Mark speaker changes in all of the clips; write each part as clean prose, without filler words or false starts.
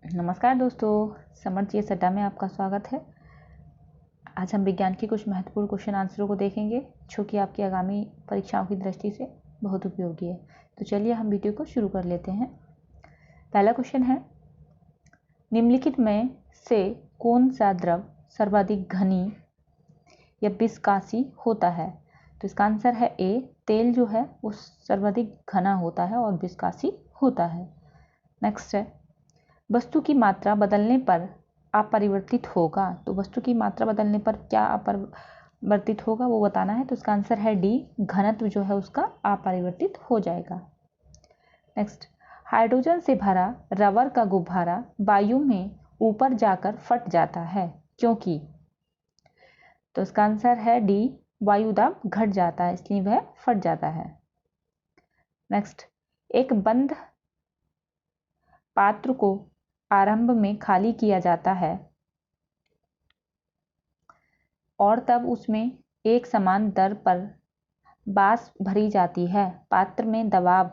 Speaker 1: नमस्कार दोस्तों, summer GS अड्डा में आपका स्वागत है। आज हम विज्ञान के कुछ महत्वपूर्ण क्वेश्चन आंसरों को देखेंगे जो कि आपकी आगामी परीक्षाओं की दृष्टि से बहुत उपयोगी है। तो चलिए हम वीडियो को शुरू कर लेते हैं। पहला क्वेश्चन है, निम्नलिखित में से कौन सा द्रव सर्वाधिक घनी या विस्कासी होता है? तो इसका आंसर है ए, तेल जो है वो सर्वाधिक घना होता है और विस्कासी होता है। नेक्स्ट है, वस्तु की मात्रा बदलने पर अपरिवर्तित होगा। तो वस्तु की मात्रा बदलने पर क्या अपरिवर्तित होगा वो बताना है। तो इसका आंसर है डी, घनत्व जो है उसका अपरिवर्तित हो जाएगा। नेक्स्ट, हाइड्रोजन से भरा रबर का गुब्बारा वायु में ऊपर जाकर फट जाता है क्योंकि? तो इसका आंसर है डी, वायु दाब घट जाता है इसलिए वह फट जाता है। नेक्स्ट, एक बंद पात्र को आरंभ में खाली किया जाता है और तब उसमें एक समान दर पर वाष्प भरी जाती है। पात्र में दबाव,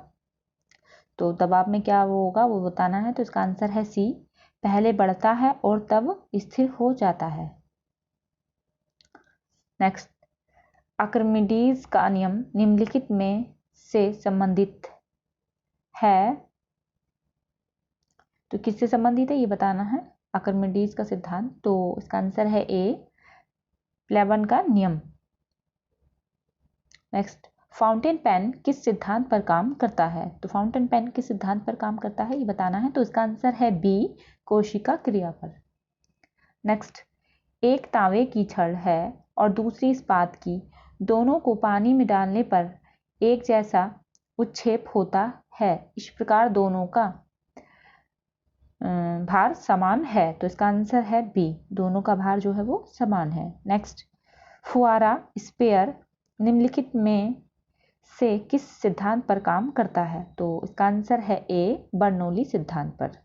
Speaker 1: तो दबाव में क्या वो होगा वो बताना है। तो इसका आंसर है सी, पहले बढ़ता है और तब स्थिर हो जाता है। नेक्स्ट, आर्किमिडीज का नियम निम्नलिखित में से संबंधित है। तो किससे संबंधित है ये बताना है, आर्किमिडीज का सिद्धांत। तो इसका आंसर है ए, प्लेबन का नियम। नेक्स्ट, फाउंटेन पेन किस सिद्धांत पर काम करता है? तो फाउंटेन पेन किस सिद्धांत पर काम करता है ये बताना है। तो इसका आंसर है बी, कोशिका क्रिया पर। नेक्स्ट, एक तांबे की छड़ है और दूसरी इस्पात की, दोनों को पानी में डालने पर एक जैसा उच्छेप होता है, इस प्रकार दोनों का भार समान है। तो इसका आंसर है बी, दोनों का भार जो है वो समान है। नेक्स्ट, फुआरा स्पेयर निम्नलिखित में से किस सिद्धांत पर काम करता है? तो इसका आंसर है ए, बर्नौली सिद्धांत पर।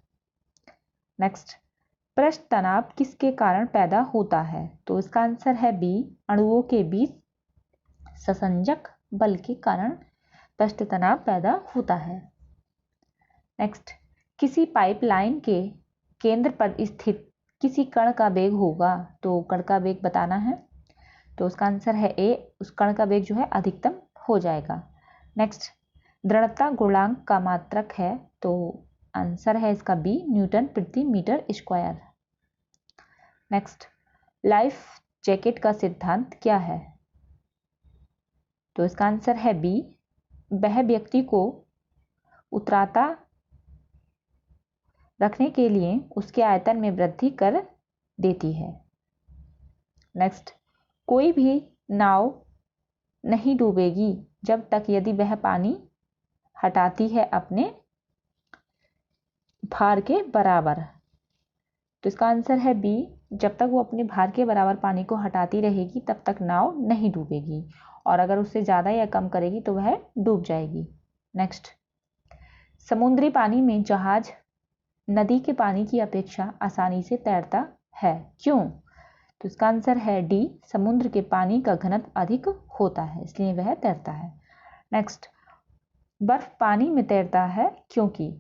Speaker 1: नेक्स्ट, पृष्ठ तनाव किसके कारण पैदा होता है? तो इसका आंसर है बी, अणुओं के बीच संसंजक बल के कारण पृष्ठ तनाव पैदा होता है। नेक्स्ट, किसी पाइपलाइन के केंद्र पर स्थित किसी कण का वेग होगा। तो कण का वेग बताना है। तो उसका आंसर है ए, उस कण का वेग जो है अधिकतम हो जाएगा। नेक्स्ट, दृढ़ता गुणांक का मात्रक है। तो आंसर है इसका बी, न्यूटन प्रति metre square. Next, life jacket का सिद्धांत क्या है? तो इसका आंसर है बी, वह व्यक्ति को उतराता रखने के लिए उसके आयतन में वृद्धि कर देती है। नेक्स्ट, कोई भी नाव नहीं डूबेगी जब तक यदि वह पानी हटाती है अपने भार के बराबर। तो इसका आंसर है बी, जब तक वो अपने भार के बराबर पानी को हटाती रहेगी तब तक नाव नहीं डूबेगी, और अगर उससे ज़्यादा या कम करेगी तो वह डूब जाएगी। नेक्स्ट, समुद्री पानी में जहाज नदी के पानी की अपेक्षा आसानी से तैरता है, क्यों? तो इसका आंसर है डी, समुद्र के पानी का घनत्व अधिक होता है इसलिए वह तैरता है। नेक्स्ट, बर्फ पानी में तैरता है क्योंकि?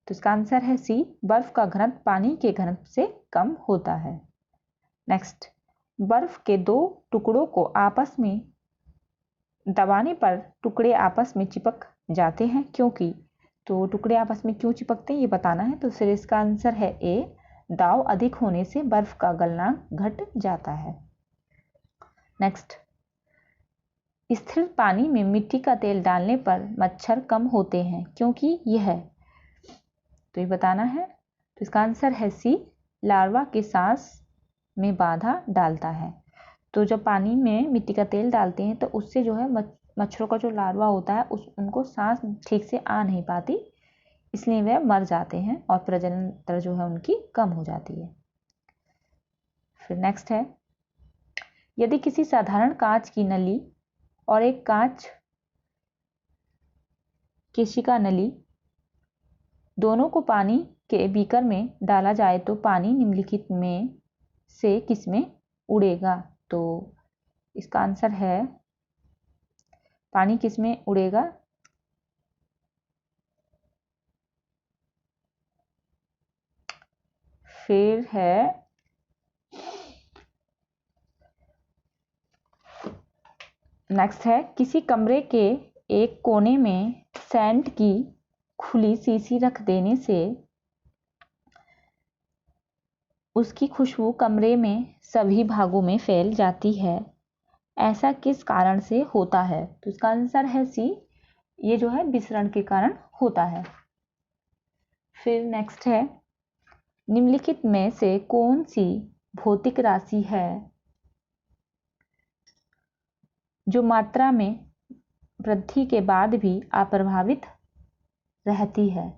Speaker 1: तो इसका आंसर है सी, बर्फ का घनत्व पानी के घनत्व से कम होता है। नेक्स्ट, बर्फ के दो टुकड़ों को आपस में दबाने पर टुकड़े आपस में चिपक जाते हैं क्योंकि? तो टुकड़े आपस में क्यों चिपकते हैं ये बताना है। तो फिर इसका आंसर है ए, दाब अधिक होने से बर्फ का गलनांक घट जाता है। नेक्स्ट, स्थिर पानी में मिट्टी का तेल डालने पर मच्छर कम होते हैं क्योंकि यह? तो ये बताना है। तो इसका आंसर है सी, लार्वा के सांस में बाधा डालता है। तो जब पानी में मिट्टी का तेल डालते हैं तो उससे जो है मच्छरों का जो लार्वा होता है उनको सांस ठीक से आ नहीं पाती, इसलिए वह मर जाते हैं और प्रजनन तंत्र जो है उनकी कम हो जाती है। फिर नेक्स्ट है, यदि किसी साधारण कांच की नली और एक कांच केशिका नली दोनों को पानी के बीकर में डाला जाए तो पानी निम्नलिखित में से किसमें उड़ेगा? तो इसका आंसर है, पानी किसमें उड़ेगा? फिर है नेक्स्ट है किसी कमरे के एक कोने में सेंट की खुली शीशी रख देने से उसकी खुशबू कमरे में सभी भागों में फैल जाती है। ऐसा किस कारण से होता है? तो इसका आंसर है सी, ये जो है विसरण के कारण होता है। फिर नेक्स्ट है निम्नलिखित में से कौन सी भौतिक राशि है जो मात्रा में वृद्धि के बाद भी अप्रभावित रहती है?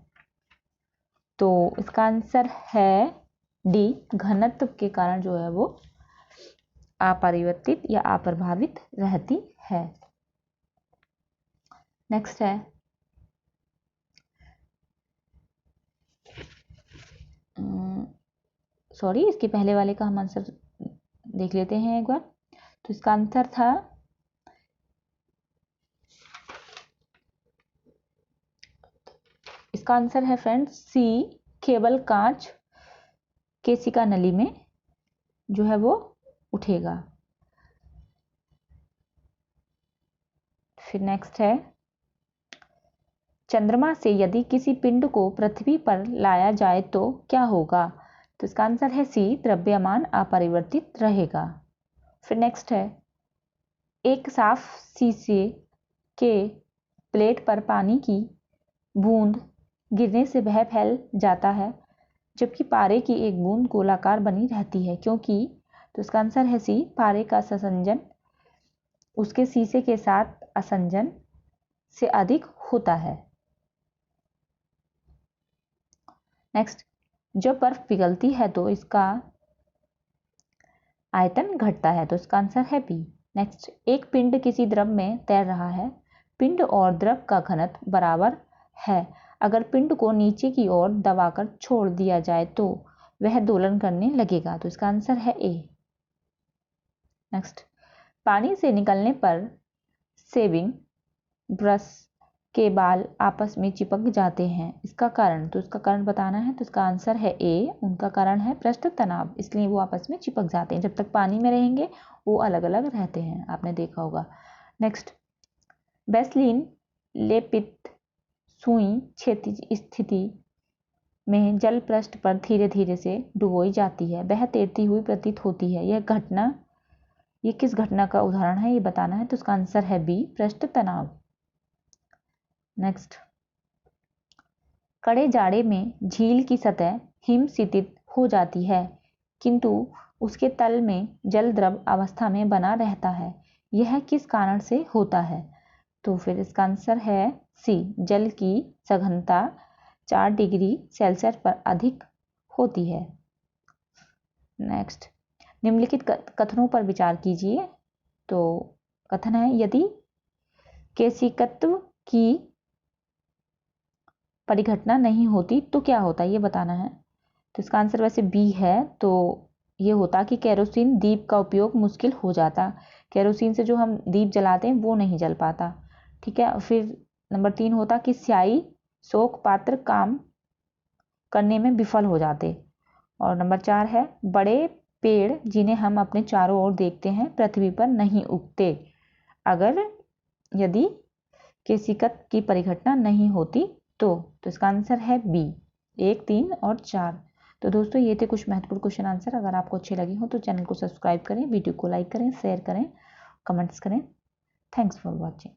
Speaker 1: तो इसका आंसर है डी, घनत्व के कारण जो है वो अपरिवर्तित या अप्रभावित रहती है। नेक्स्ट है सॉरी, इसके पहले वाले का हम आंसर देख लेते हैं एक बार। तो इसका आंसर था इसका आंसर है फ्रेंड्स सी, केवल कांच केशिका नली में जो है वो उठेगा। फिर नेक्स्ट है चंद्रमा से यदि किसी पिंड को पृथ्वी पर लाया जाए तो क्या होगा? तो इसका आंसर है सी, द्रव्यमान अपरिवर्तित रहेगा। फिर नेक्स्ट है एक साफ शीशे के प्लेट पर पानी की बूंद गिरने से वह फैल जाता है जबकि पारे की एक बूंद गोलाकार बनी रहती है, क्योंकि? तो इसका आंसर है सी, पारे का संसंजन उसके शीशे के साथ असंजन से अधिक होता है। नेक्स्ट, जब बर्फ पिघलती है तो इसका आयतन घटता है। तो इसका आंसर है बी। नेक्स्ट, एक पिंड किसी द्रव में तैर रहा है, पिंड और द्रव का घनत्व बराबर है। अगर पिंड को नीचे की ओर दबाकर छोड़ दिया जाए तो वह दोलन करने लगेगा। तो इसका आंसर है ए। नेक्स्ट, पानी से निकलने पर शेविंग ब्रश के बाल आपस में चिपक जाते हैं, इसका कारण? तो इसका कारण बताना है। तो इसका आंसर है ए, उनका कारण है पृष्ठ तनाव, इसलिए वो आपस में चिपक जाते हैं। जब तक पानी में रहेंगे वो अलग अलग रहते हैं, आपने देखा होगा। नेक्स्ट, वैसलीन लेपित सुई क्षैतिज स्थिति में जल पृष्ठ पर धीरे धीरे से डुबोई जाती है, वह तैरती हुई प्रतीत होती है। ये किस घटना का उदाहरण है, ये बताना है। तो इसका आंसर है बी, पृष्ठ तनाव। नेक्स्ट, कड़े जाड़े में झील की सतह हिमशीतित हो जाती है किंतु उसके तल में जल द्रव अवस्था में बना रहता है, यह किस कारण से होता है? तो फिर इसका आंसर है सी, जल की सघनता 4 डिग्री सेल्सियस पर अधिक होती है। नेक्स्ट, निम्नलिखित कथनों पर विचार कीजिए। तो कथन है यदि केशिकत्व की परिघटना नहीं होती तो क्या होता, ये बताना है। तो इसका आंसर वैसे बी है। तो ये होता कि केरोसिन दीप का उपयोग मुश्किल हो जाता, केरोसिन से जो हम दीप जलाते हैं वो नहीं जल पाता, ठीक है। फिर नंबर 3 होता कि स्याही शोक पात्र काम करने में विफल हो जाते। और नंबर 4 है बड़े पेड़ जिन्हें हम अपने चारों ओर देखते हैं पृथ्वी पर नहीं उगते अगर यदि केशिकत की परिघटना नहीं होती तो इसका आंसर है बी, 1, 3 और 4। तो दोस्तों ये थे कुछ महत्वपूर्ण क्वेश्चन आंसर। अगर आपको अच्छे लगे हो तो चैनल को सब्सक्राइब करें, वीडियो को लाइक करें, शेयर करें, कमेंट्स करें। Thanks for watching.